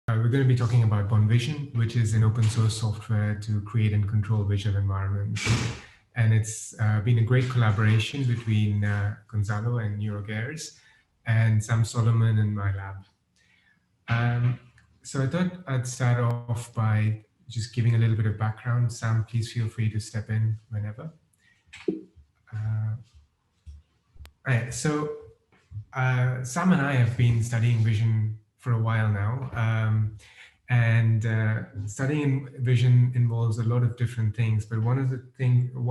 We're going to be talking about BonVision, which is an open source software to create and control visual environments. And it's been a great collaboration between Gonzalo and NeuroGares and Sam Solomon in my lab. So I thought I'd start off by just giving a little bit of background. Sam, please feel free to step in whenever. Sam and I have been studying vision for a while now. Studying vision involves a lot of different things, but one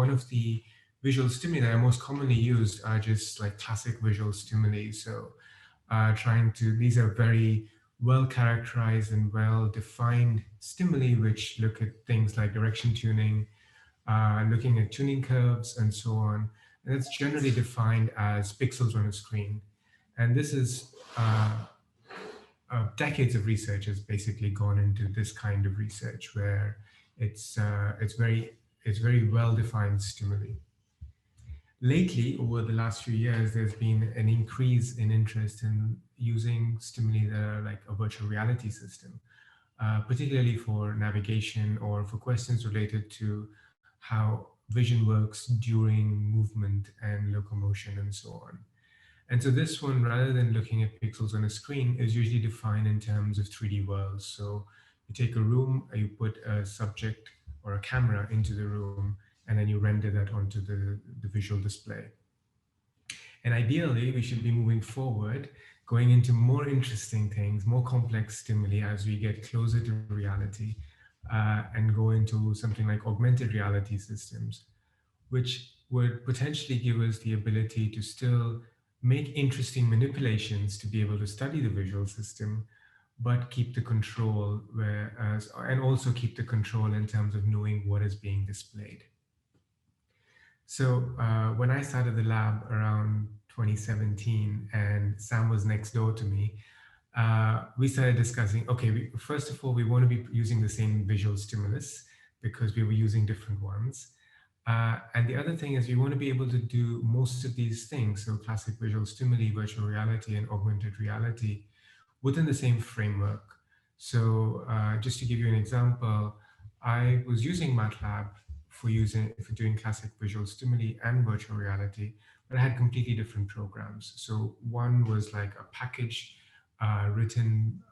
of the visual stimuli that are most commonly used are just like classic visual stimuli. So these are very well characterized and well defined stimuli, which look at things like direction tuning, looking at tuning curves and so on. And it's generally defined as pixels on a screen. And this is decades of research has basically gone into this kind of research where it's very well-defined stimuli. Lately, over the last few years, there's been an increase in interest in using stimuli that are like a virtual reality system, particularly for navigation or for questions related to how vision works during movement and locomotion and so on. And so this one, rather than looking at pixels on a screen, is usually defined in terms of 3D worlds. So you take a room, you put a subject or a camera into the room, and then you render that onto the visual display. And ideally, we should be moving forward, going into more interesting things, more complex stimuli as we get closer to reality, and go into something like augmented reality systems, which would potentially give us the ability to still make interesting manipulations to be able to study the visual system, but keep the control and also keep the control in terms of knowing what is being displayed. So when I started the lab around 2017 and Sam was next door to me, we started discussing, okay, first of all, we want to be using the same visual stimulus because we were using different ones. And the other thing is we want to be able to do most of these things, so classic visual stimuli, virtual reality, and augmented reality, within the same framework. So just to give you an example, I was using MATLAB for doing classic visual stimuli and virtual reality, but I had completely different programs. So one was like a package written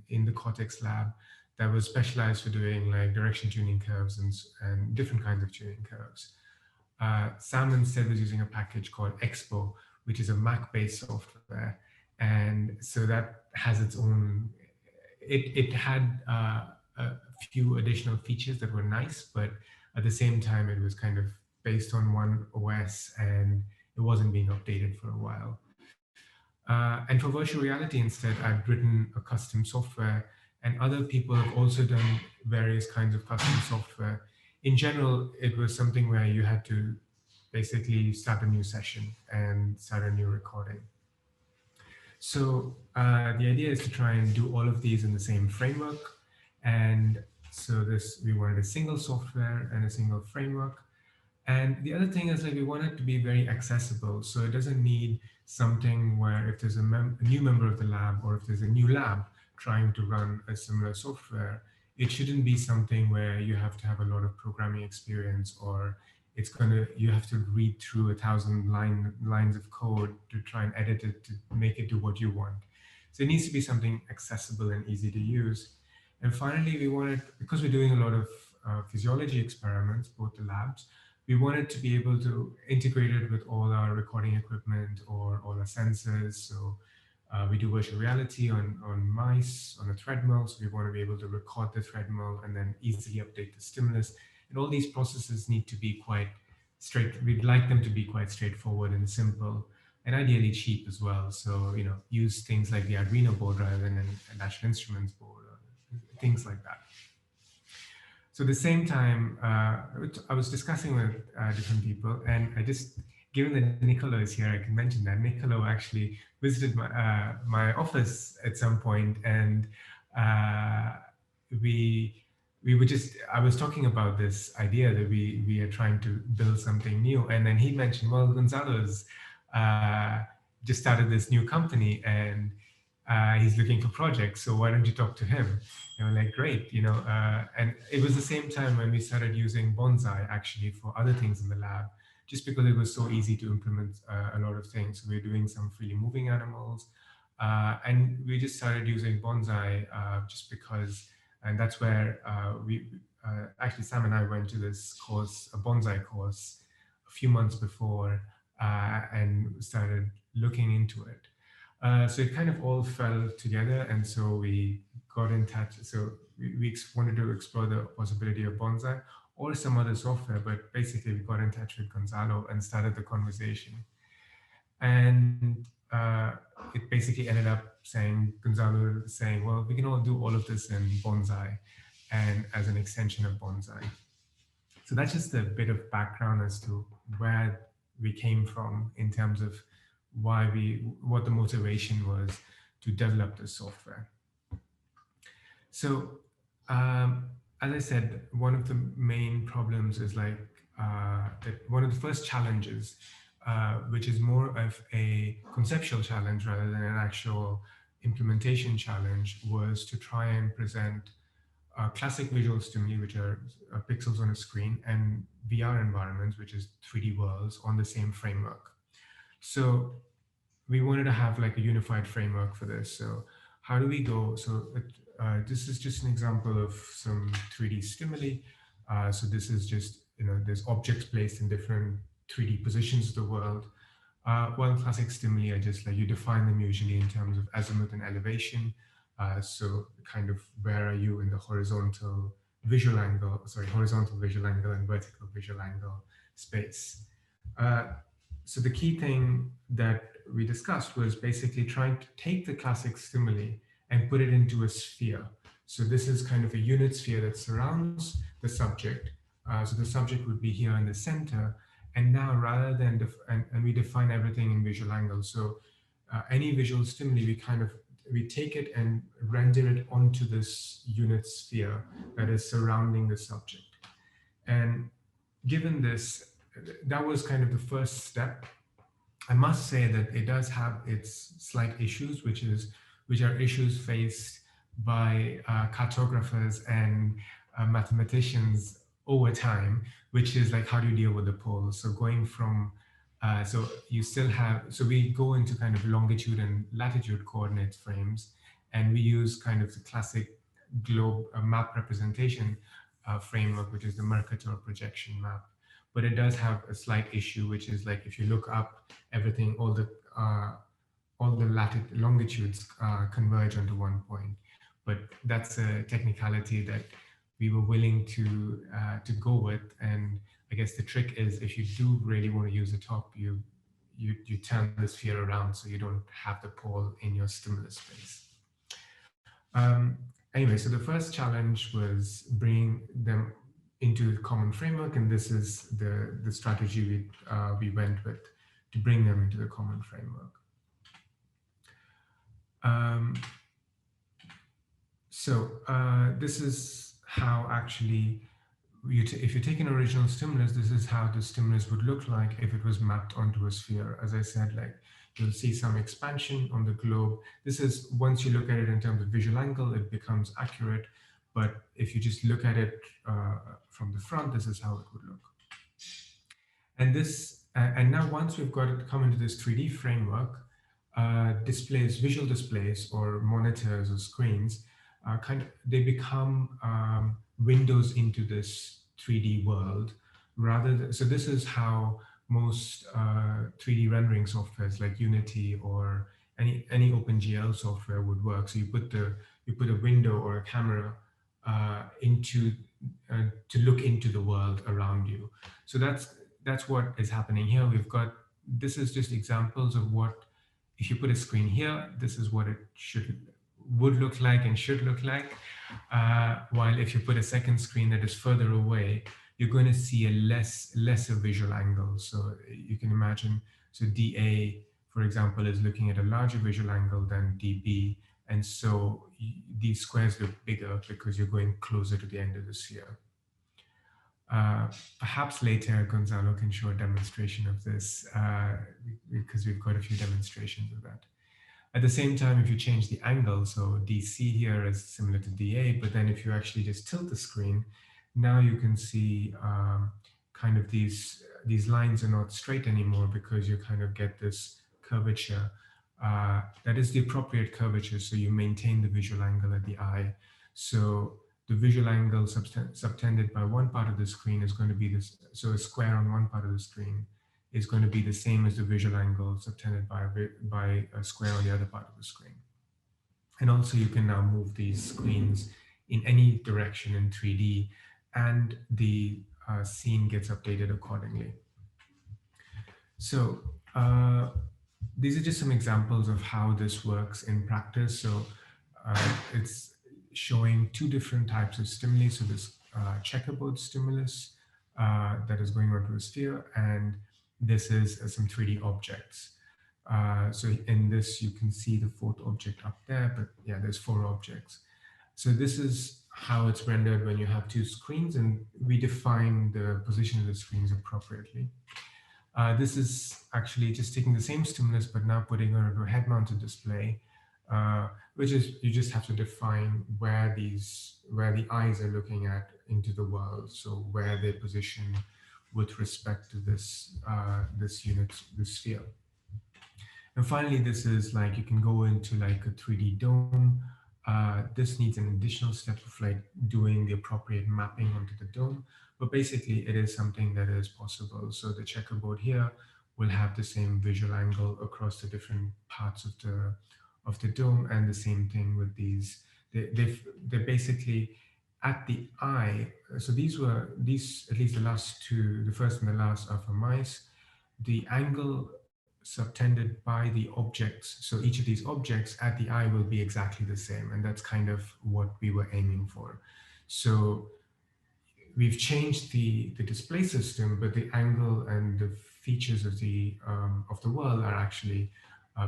in the Cortex lab that was specialized for doing like direction tuning curves and different kinds of tuning curves. Sam instead was using a package called Expo, which is a Mac-based software. And so that has its own, it had a few additional features that were nice, but at the same time, it was kind of based on one OS and it wasn't being updated for a while. And for virtual reality instead, I've written a custom software, and other people have also done various kinds of custom software. In general, it was something where you had to basically start a new session and start a new recording. So the idea is to try and do all of these in the same framework. And so we wanted a single software and a single framework. And the other thing is that we want it to be very accessible. So it doesn't need something where if there's a new member of the lab or if there's a new lab trying to run a similar software, it shouldn't be something where you have to have a lot of programming experience or you have to read through 1,000 lines of code to try and edit it to make it do what you want. So it needs to be something accessible and easy to use. And finally, we wanted, because we're doing a lot of physiology experiments, both the labs, we wanted to be able to integrate it with all our recording equipment or all our sensors. So we do virtual reality on mice, on a treadmill. So we want to be able to record the treadmill and then easily update the stimulus. And all these processes need to be quite straight. We'd like them to be quite straightforward and simple, and ideally cheap as well. So, use things like the Arduino board rather than a National Instruments board or things like that. So at the same time, I was discussing with different people, and given that Niccolo is here, I can mention that Niccolo actually visited my office at some point, and I was talking about this idea that we are trying to build something new, and then he mentioned, well, Gonzalo's just started this new company, and He's looking for projects, so why don't you talk to him? And we're like, great, and it was the same time when we started using Bonsai actually for other things in the lab, just because it was so easy to implement a lot of things. So we are doing some freely moving animals, and we just started using Bonsai just because, and that's where we actually Sam and I went to this course, a Bonsai course, a few months before, and started looking into it. So it kind of all fell together, and so we got in touch. So we wanted to explore the possibility of Bonsai or some other software, but basically we got in touch with Gonzalo and started the conversation. And it basically ended up Gonzalo saying, well, we can all do all of this in Bonsai and as an extension of Bonsai. So that's just a bit of background as to where we came from in terms of what the motivation was to develop this software. So, as I said, one of the main problems is that one of the first challenges, which is more of a conceptual challenge rather than an actual implementation challenge, was to try and present classic visual stimuli, which are pixels on a screen, and VR environments, which is 3D worlds, on the same framework. So we wanted to have like a unified framework for this. So how do we go? So this is just an example of some 3D stimuli. So this is just, there's objects placed in different 3D positions of the world. While classic stimuli are just like you define them usually in terms of azimuth and elevation. So kind of where are you in the horizontal visual angle and vertical visual angle space. So the key thing that we discussed was basically trying to take the classic stimuli and put it into a sphere. So this is kind of a unit sphere that surrounds the subject. So the subject would be here in the center. And now rather than, and we define everything in visual angle. So any visual stimuli, we take it and render it onto this unit sphere that is surrounding the subject. And given this, that was kind of the first step. I must say that it does have its slight issues, which are issues faced by cartographers and mathematicians over time, which is like, how do you deal with the poles? So going from, so you still have, so we go into kind of longitude and latitude coordinate frames, and we use kind of the classic globe map representation framework, which is the Mercator projection map. But it does have a slight issue, which is like if you look up everything, all the longitudes converge onto one point. But that's a technicality that we were willing to go with. And I guess the trick is, if you do really want to use the top, you turn the sphere around so you don't have the pole in your stimulus space. Anyway, so the first challenge was bringing them into the common framework, and this is the strategy we went with to bring them into the common framework. This is how actually, if you take an original stimulus, this is how the stimulus would look like if it was mapped onto a sphere. As I said, like you'll see some expansion on the globe. This is, once you look at it in terms of visual angle, it becomes accurate. But if you just look at it from the front, this is how it would look. And now once we've got it come into this 3D framework, visual displays or monitors or screens, they become windows into this 3D world. So this is how most 3D rendering softwares like Unity or any OpenGL software would work. So you put a window or a camera to look into the world around you. So that's what is happening here. This is just examples of what, if you put a screen here, this is what it would look like and should look like. While if you put a second screen that is further away, you're going to see a lesser visual angle. So you can imagine, so DA, for example, is looking at a larger visual angle than DB. And so these squares look bigger because you're going closer to the end of the sphere. Perhaps later Gonzalo can show a demonstration of this because we've got a few demonstrations of that. At the same time, if you change the angle, so DC here is similar to DA, but then if you actually just tilt the screen, now you can see kind of these lines are not straight anymore because you kind of get this curvature. That is the appropriate curvature, so you maintain the visual angle at the eye. So the visual angle subtended by one part of the screen is going to be this, so a square on one part of the screen is going to be the same as the visual angle subtended by a square on the other part of the screen. And also you can now move these screens in any direction in 3D, and the scene gets updated accordingly. So these are just some examples of how this works in practice. So it's showing two different types of stimuli. So this checkerboard stimulus that is going onto a sphere, and this is some 3D objects. So in this, you can see the fourth object up there, but yeah, there's 4 objects. So this is how it's rendered when you have 2 screens, and we define the position of the screens appropriately. This is actually just taking the same stimulus, but now putting it onto a head-mounted display, which is you just have to define where the eyes are looking at into the world, so where they position with respect to this unit, this sphere. And finally, this is like you can go into like a 3D dome. This needs an additional step of like doing the appropriate mapping onto the dome, but basically it is something that is possible. So the checkerboard here will have the same visual angle across the different parts of the dome, and the same thing with these. They're basically at the eye. So these at least the last 2, the first and the last are for mice. The angle subtended by the objects, so each of these objects at the eye will be exactly the same, and that's kind of what we were aiming for. So we've changed the display system, but the angle and the features of the world are actually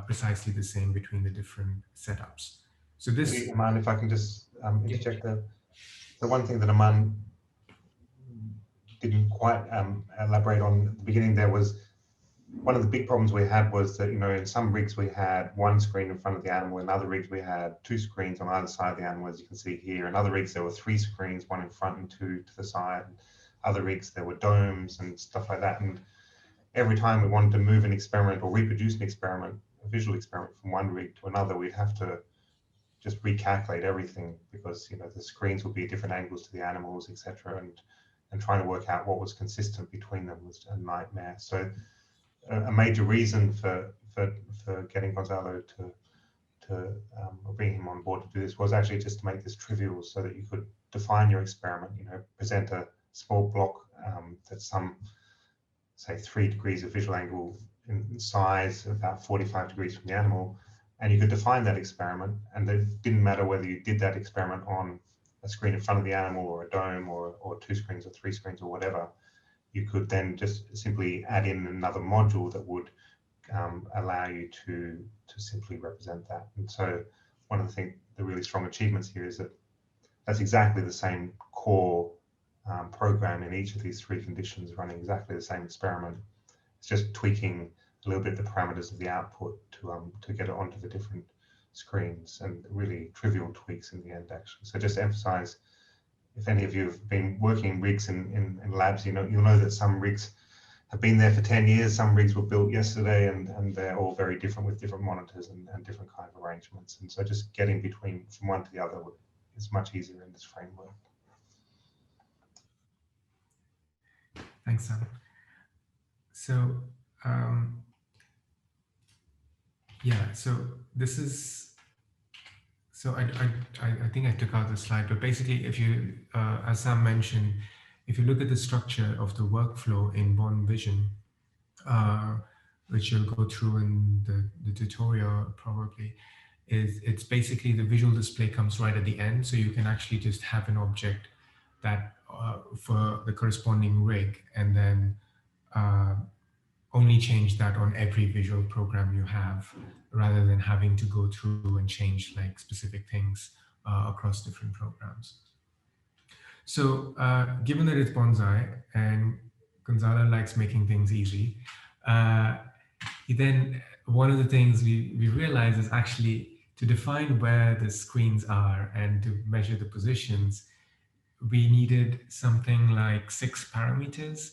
precisely the same between the different setups. So this, Aman, if I can just interject there. The one thing that Aman didn't quite elaborate on at the beginning there was one of the big problems we had was that, in some rigs we had 1 screen in front of the animal. In other rigs we had 2 screens on either side of the animal, as you can see here. In other rigs there were 3 screens, 1 in front and 2 to the side. Other rigs there were domes and stuff like that. And every time we wanted to move an experiment or reproduce an experiment, a visual experiment from one rig to another, we'd have to just recalculate everything because, the screens would be at different angles to the animals, etc. And trying to work out what was consistent between them was a nightmare. So a major reason for getting Gonzalo to bring him on board to do this was actually just to make this trivial so that you could define your experiment, present a small block that's some, say, 3 degrees of visual angle in size, about 45 degrees from the animal, and you could define that experiment, and it didn't matter whether you did that experiment on a screen in front of the animal or a dome or 2 screens or 3 screens or whatever. You could then just simply add in another module that would allow you to simply represent that. And so one of the really strong achievements here is that that's exactly the same core program in each of these 3 conditions, running exactly the same experiment. It's just tweaking a little bit the parameters of the output to get it onto the different screens, and really trivial tweaks in the end, actually. So just to emphasize, if any of you have been working in rigs in labs, you'll know that some rigs have been there for 10 years, some rigs were built yesterday, and they're all very different with different monitors and different kind of arrangements. And so just getting from one to the other is much easier in this framework. thanks, Sam. So yeah, so this is, so I think I took out the slide, but basically if you, as Sam mentioned, if you look at the structure of the workflow in BonVision, which you'll go through in the tutorial probably, it's basically the visual display comes right at the end. So you can actually just have an object that for the corresponding rig, and then only change that on every visual program you have, rather than having to go through and change like specific things across different programs. So given that it's Bonsai and Gonzalo likes making things easy, he then one of the things we realized is actually to define where the screens are and to measure the positions, we needed something like 6 parameters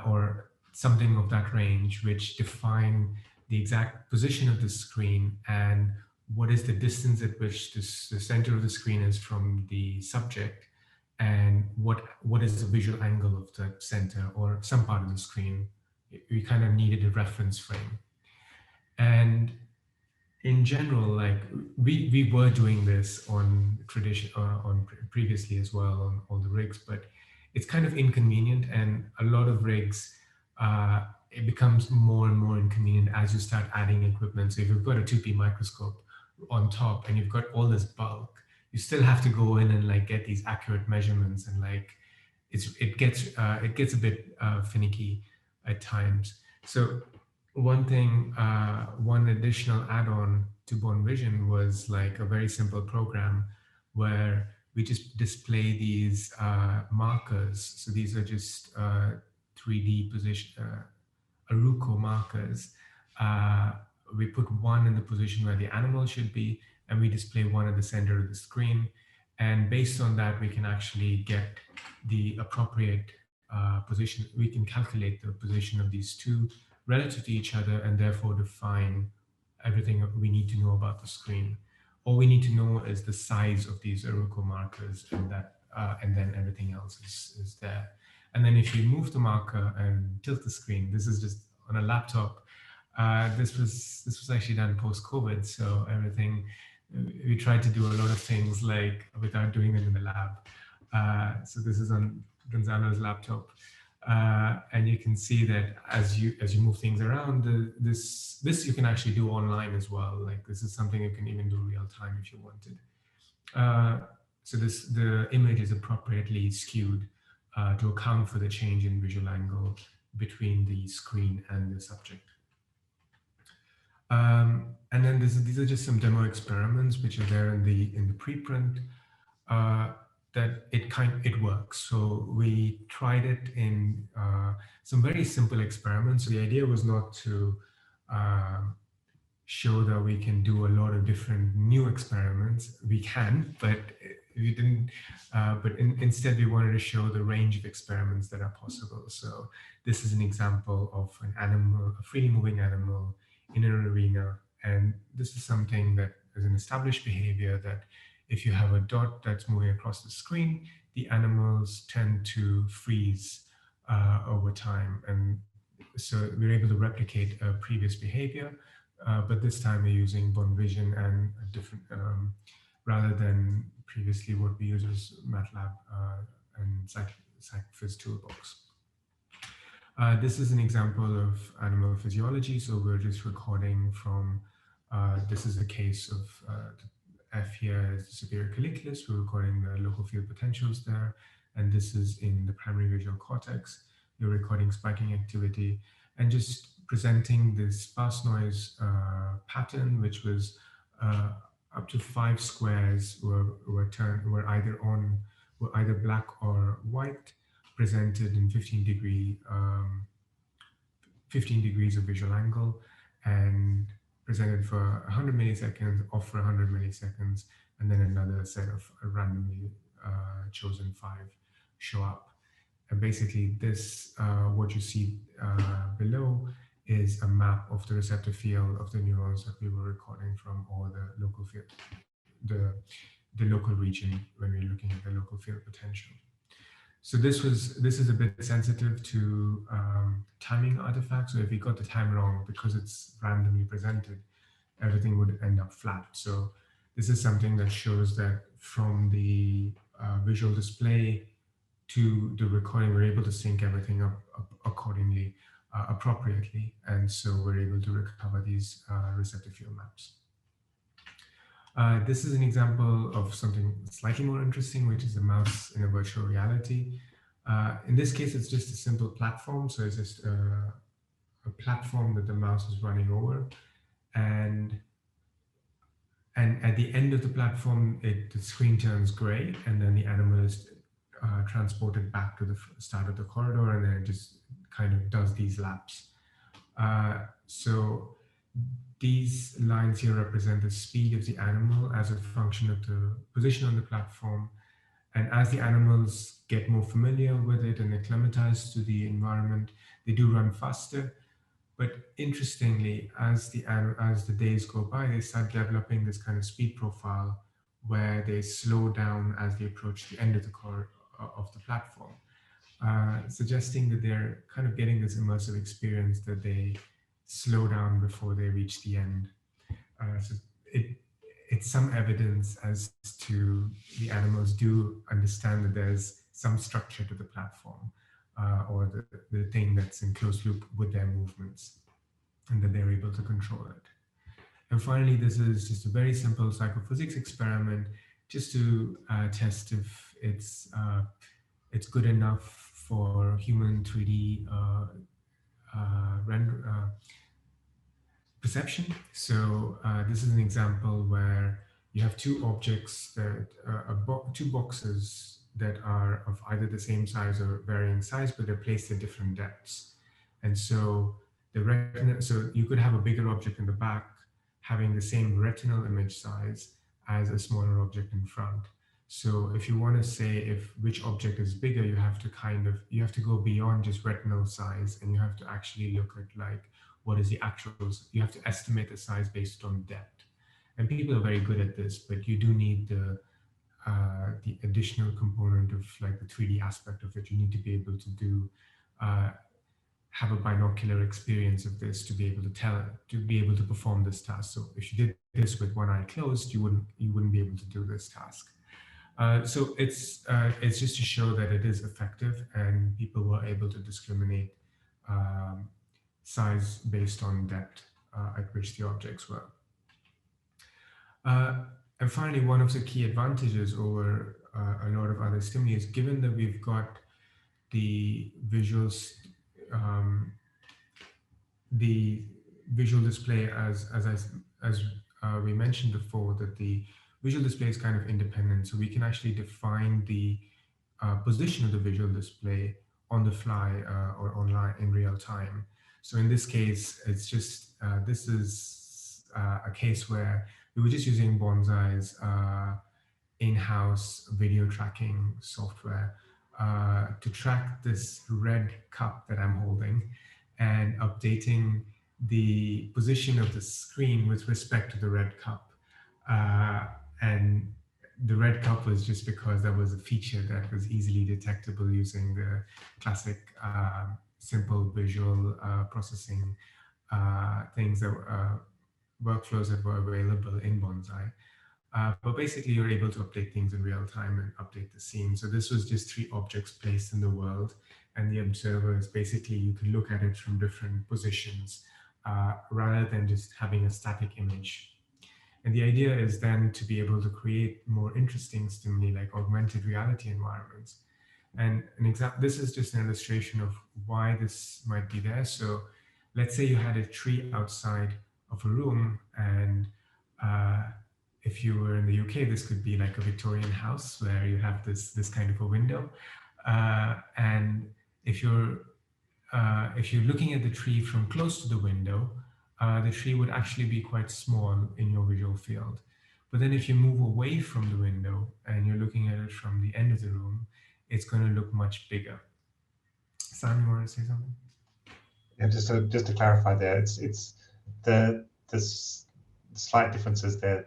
or something of that range, which define the exact position of the screen and what is the distance at which the center of the screen is from the subject, and what is the visual angle of the center or some part of the screen. We kind of needed a reference frame. And in general, like we were doing this on tradition on previously as well on all the rigs, but it's kind of inconvenient, and a lot of rigs it becomes more and more inconvenient as you start adding equipment. So if you've got a 2p microscope on top and you've got all this bulk, you still have to go in and like get these accurate measurements, and like it gets a bit finicky at times. So one additional add-on to BonVision was like a very simple program where we just display these markers. So these are just 3D position Aruko markers. Uh, we put one in the position where the animal should be, and we display one at the center of the screen. And based on that, we can actually get the appropriate position. We can calculate the position of these two relative to each other, and therefore define everything we need to know about the screen. All we need to know is the size of these Aruko markers, and then everything else is there. And then if you move the marker and tilt the screen, this is just on a laptop. This was actually done post-COVID, so everything we tried to do a lot of things like without doing them in the lab. So this is on Gonzalo's laptop, and you can see that as you move things around, this you can actually do online as well. Like this is something you can even do real time if you wanted. So the image is appropriately skewed to account for the change in visual angle between the screen and the subject. And then these are just some demo experiments which are there in the preprint. That it works. So we tried it in some very simple experiments. So the idea was not to show that we can do a lot of different new experiments. We can, but we didn't. Instead, we wanted to show the range of experiments that are possible. So this is an example of an animal, a freely moving animal in an arena, and this is something that is an established behavior that if you have a dot that's moving across the screen, the animals tend to freeze over time. And so we're able to replicate a previous behavior, but this time we're using BonVision and a different, rather than previously what we use is MATLAB and PsycPhys Toolbox. This is an example of animal physiology. So we're just recording from, this is a case of F here is the superior colliculus. We're recording the local field potentials there. And this is in the primary visual cortex. You're recording spiking activity and just presenting this sparse noise pattern, which was up to 5 squares were either black or white, presented in 15 degrees of visual angle, and presented for 100 milliseconds, off for 100 milliseconds, and then another set of randomly chosen 5 show up. And basically this, what you see below is a map of the receptor field of the neurons that we were recording from, or the local field, the local region when we're looking at the local field potential. So this is a bit sensitive to timing artifacts. So if we got the time wrong, because it's randomly presented, everything would end up flat. So this is something that shows that from the visual display to the recording, we're able to sync everything up accordingly, appropriately. And so we're able to recover these receptor field maps. This is an example of something slightly more interesting, which is a mouse in a virtual reality. In this case, it's just a simple platform. So it's just a platform that the mouse is running over. And at the end of the platform, the screen turns gray, and then the animal is transported back to the start of the corridor, and then it just kind of does these laps. So These lines here represent the speed of the animal as a function of the position on the platform. And as the animals get more familiar with it and acclimatize to the environment, they do run faster. But interestingly, as the days go by, they start developing this kind of speed profile where they slow down as they approach the end of the core of the platform, suggesting that they're kind of getting this immersive experience that they slow down before they reach the end. So it it's some evidence as to the animals do understand that there's some structure to the platform, or the thing that's in close loop with their movements, and that they're able to control it. And finally, this is just a very simple psychophysics experiment just to test if it's good enough for human 3D render perception. So this is an example where you have two objects that two boxes that are of either the same size or varying size, but they're placed at different depths. And so so you could have a bigger object in the back having the same retinal image size as a smaller object in front. So if you want to say if which object is bigger, you have to go beyond just retinal size, and you have to actually look at like what is the actual, you have to estimate the size based on depth. And people are very good at this, but you do need the additional component of like the 3D aspect of it. You need to be able to do uh, have a binocular experience of this to be able to perform this task. So if you did this with one eye closed, you wouldn't be able to do this task. So it's just to show that it is effective, and people were able to discriminate um, size based on depth at which the objects were. Uh, and finally, one of the key advantages over a lot of other stimuli is given that we've got the visuals, um, the visual display as we mentioned before, that the visual display is kind of independent, so we can actually define the position of the visual display on the fly or online in real time. So in this case, it's just this is a case where we were just using Bonsai's in-house video tracking software to track this red cup that I'm holding and updating the position of the screen with respect to the red cup. Uh, and the red cup was just because that was a feature that was easily detectable using the classic simple visual processing things that workflows that were available in Bonsai. But basically, you're able to update things in real time and update the scene. So this was just three objects placed in the world, and the observer is basically, you can look at it from different positions rather than just having a static image. And the idea is then to be able to create more interesting stimuli like augmented reality environments. And this is just an illustration of why this might be there. So let's say you had a tree outside of a room, and uh, if you were in the UK, this could be like a Victorian house where you have this kind of a window. And if you're if you're looking at the tree from close to the window, the tree would actually be quite small in your visual field. But then if you move away from the window and you're looking at it from the end of the room, it's going to look much bigger. Sam, you want to say something? Yeah, just to clarify there, it's the slight differences there.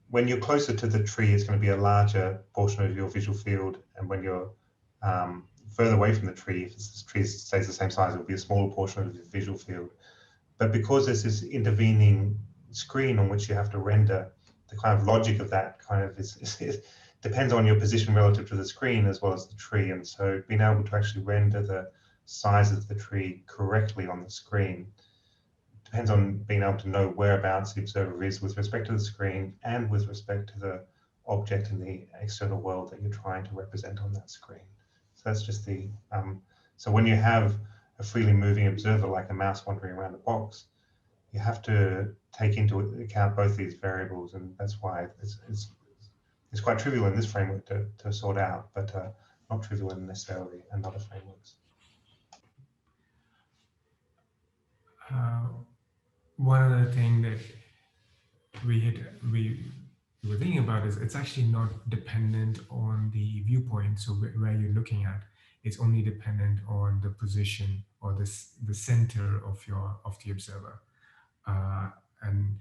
When you're closer to the tree, it's going to be a larger portion of your visual field, and when you're further away from the tree, if the tree stays the same size, it will be a smaller portion of your visual field. But because there's this intervening screen on which you have to render, the kind of logic of that kind of depends on your position relative to the screen as well as the tree. And so being able to actually render the size of the tree correctly on the screen depends on being able to know whereabouts the observer is with respect to the screen and with respect to the object in the external world that you're trying to represent on that screen. So that's just so when you have a freely moving observer like a mouse wandering around a box, you have to take into account both these variables, and that's why it's quite trivial in this framework to sort out, but not trivial necessarily in other frameworks. Uh, one other thing that we had we were thinking about is it's actually not dependent on the viewpoint. So where you're looking at, it's only dependent on the position or the center of the observer. And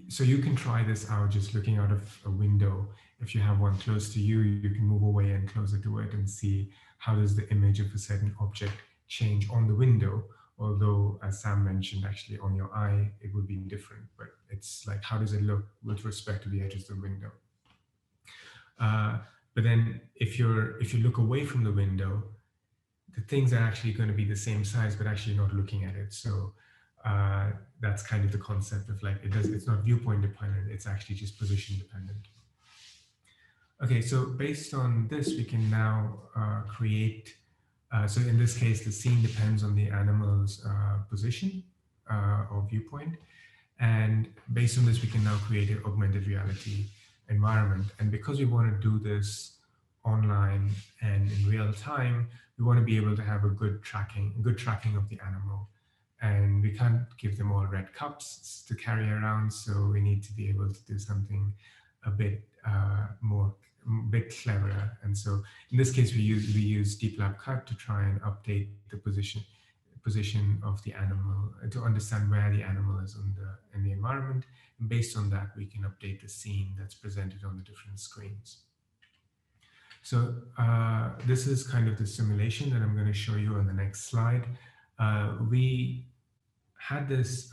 so you can try this out just looking out of a window. If you have one close to you, you can move away and closer to it and see how does the image of a certain object change on the window. Although, as Sam mentioned, actually on your eye, it would be different. But it's like, how does it look with respect to the edges of the window? Uh, but then if you look away from the window, the things are actually going to be the same size, but actually not looking at it. So that's kind of the concept of like, it's not viewpoint dependent, it's actually just position dependent. Okay, so based on this, we can now create, so in this case, the scene depends on the animal's position or viewpoint. And based on this, we can now create an augmented reality environment. And because we want to do this online and in real time, we want to be able to have a good tracking of the animal. And we can't give them all red cups to carry around, so we need to be able to do something a bit cleverer. And so in this case, we use Deep Lab Cut to try and update the position of the animal to understand where the animal is in the environment. And based on that, we can update the scene that's presented on the different screens. So this is kind of the simulation that I'm going to show you on the next slide. We had this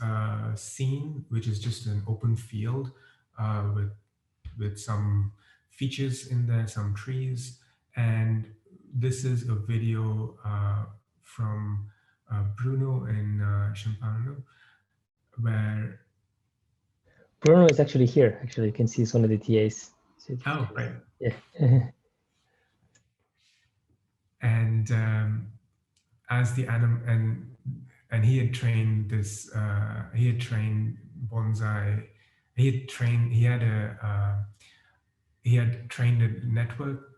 scene, which is just an open field with some features in there, some trees. And this is a video from Bruno in Champagne, where Bruno is actually here. Actually, you can see some of the TAs. Oh, right. Yeah. And as the and he had trained this, he had trained Bonsai. He had trained a network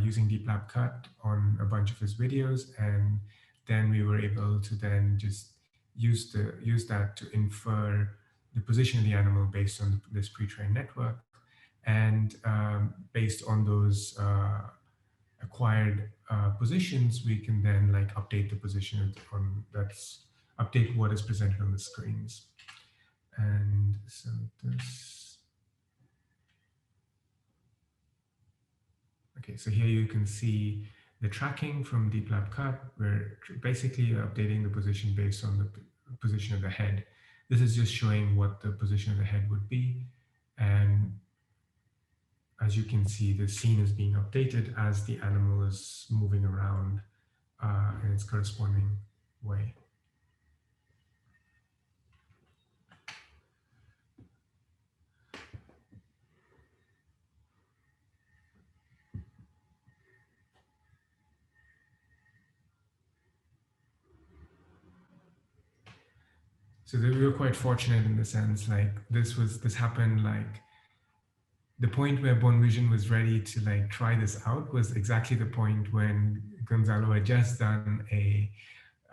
using Deep Lab Cut on a bunch of his videos, and then we were able to then just use that to infer the position of the animal based on this pre-trained network, and based on those acquired positions, we can then like update the position update what is presented on the screens. And so this. Okay, so here you can see the tracking from Deep Lab Cut. We're basically updating the position based on the position of the head. This is just showing what the position of the head would be. And as you can see, the scene is being updated as the animal is moving around in its corresponding way. So we were quite fortunate in the sense, like this happened like the point where BonVision was ready to like try this out was exactly the point when Gonzalo had just done a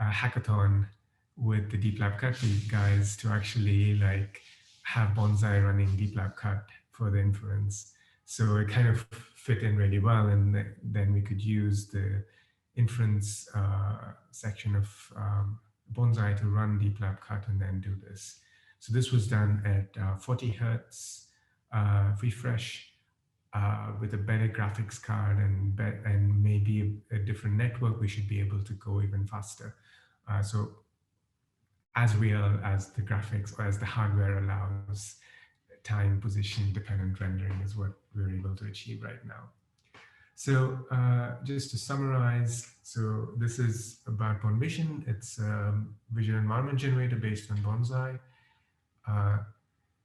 hackathon with the Deep Lab Cut guys to actually like have Bonsai running Deep Lab Cut for the inference. So it kind of fit in really well, and then we could use the inference section of Bonsai to run Deep Lab Cut and then do this. So this was done at 40 Hertz refresh with a better graphics card and maybe a different network. We should be able to go even faster. So as real as the graphics or as the hardware allows, time position dependent rendering is what we're able to achieve right now. So just to summarize, so this is about BonVision. It's a visual environment generator based on Bonsai.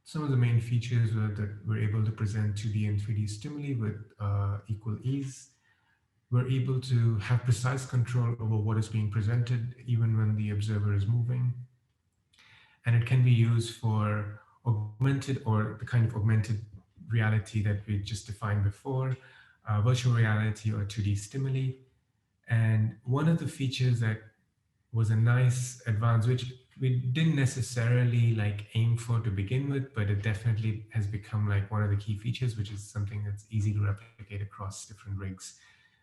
Some of the main features were that we're able to present 2D and 3D stimuli with equal ease. We're able to have precise control over what is being presented, even when the observer is moving. And it can be used for augmented or the kind of augmented reality that we just defined before, virtual reality or 2D stimuli. And one of the features that was a nice advance, which we didn't necessarily like aim for to begin with, but it definitely has become like one of the key features, which is something that's easy to replicate across different rigs,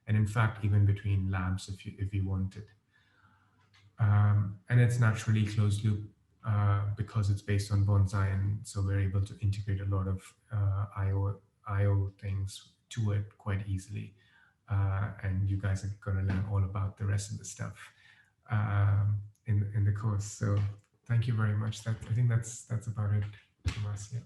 and in fact even between labs if you wanted. And it's naturally closed loop because it's based on Bonsai, and so we're able to integrate a lot of IO things to it quite easily. And you guys are going to learn all about the rest of the stuff in the course. So thank you very much. I think that's about it from us. Yeah.